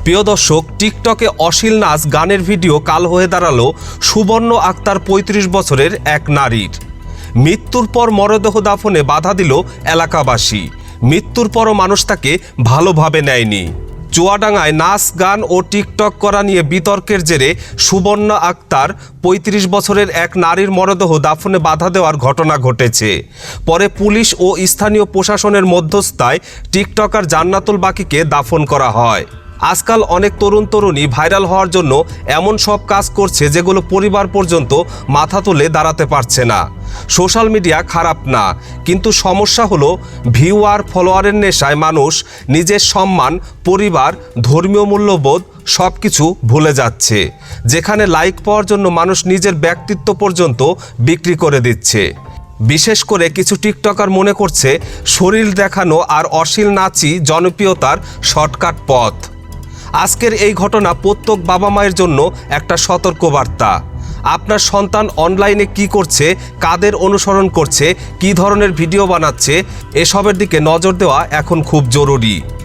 প্রিয় দর্শক, টিকটকে অশ্লীল নাচ গানের ভিডিও কাল হয়ে দাঁড়ালো সুবর্ণ আক্তার ৩৫ বছরের এক নারীর। মৃত্যুর পর মরদেহ দাফনে বাধা দিল এলাকাবাসী। মৃত্যুর পরও মানুষ তাকে ভালোভাবে নেয়নি। চুয়াডাঙ্গায় নাচ গান ও টিকটক করা নিয়ে বিতর্কের জেরে সুবর্ণ আক্তার ৩৫ বছরের এক নারীর মরদেহ দাফনে বাধা দেওয়ার ঘটনা ঘটেছে। পরে পুলিশ ও স্থানীয় প্রশাসনের মধ্যস্থায় টিকটকার জান্নাতুল বাকিকে দাফন করা হয়। আজকাল অনেক তরুণ তরুণী ভাইরাল হওয়ার জন্য এমন সব কাজ করছে যেগুলো পরিবার পর্যন্ত মাথা তুলে দাঁড়াতে পারছে না। সোশ্যাল মিডিয়া খারাপ না, কিন্তু সমস্যা হলো ভিউ আর ফলোয়ারের নেশায় মানুষ নিজের সম্মান, পরিবার, ধর্মীয় মূল্যবোধ সব কিছু ভুলে যাচ্ছে। যেখানে লাইক পাওয়ার জন্য মানুষ নিজের ব্যক্তিত্ব পর্যন্ত বিক্রি করে দিচ্ছে। বিশেষ করে কিছু টিকটকার মনে করছে শরীর দেখানো আর অশ্লীল নাচই জনপ্রিয়তার শর্টকাট পথ। আজকের এই ঘটনা প্রত্যেক বাবা মায়ের জন্য একটা সতর্কবার্তা। আপনার সন্তান অনলাইনে কি করছে, কাদের অনুসরণ করছে, কী ধরনের ভিডিও বানাচ্ছে, এসবের দিকে নজর দেওয়া এখন খুব জরুরি।